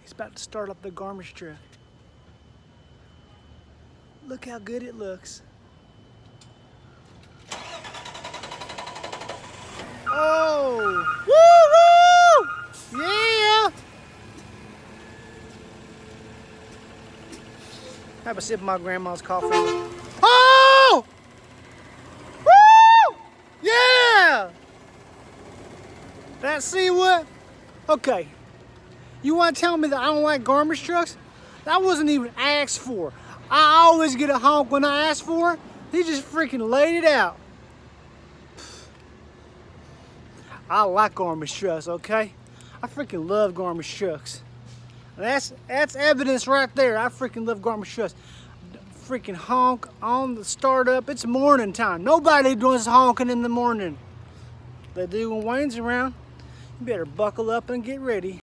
He's about to start up the garbage truck. Look how good it looks. Oh! Woo-hoo! Yeah! Have a sip of my grandma's coffee. Oh! Woo! Yeah! See what? Okay. You want to tell me that I don't like garbage trucks? That wasn't even asked for. I always get a honk when I ask for it. He just freaking laid it out. I like garbage trucks, okay? I freaking love garbage trucks. That's evidence right there. I freaking love garbage trucks. Freaking honk on the startup. It's morning time. Nobody does honking in the morning. They do when Wayne's around. You better buckle up and get ready.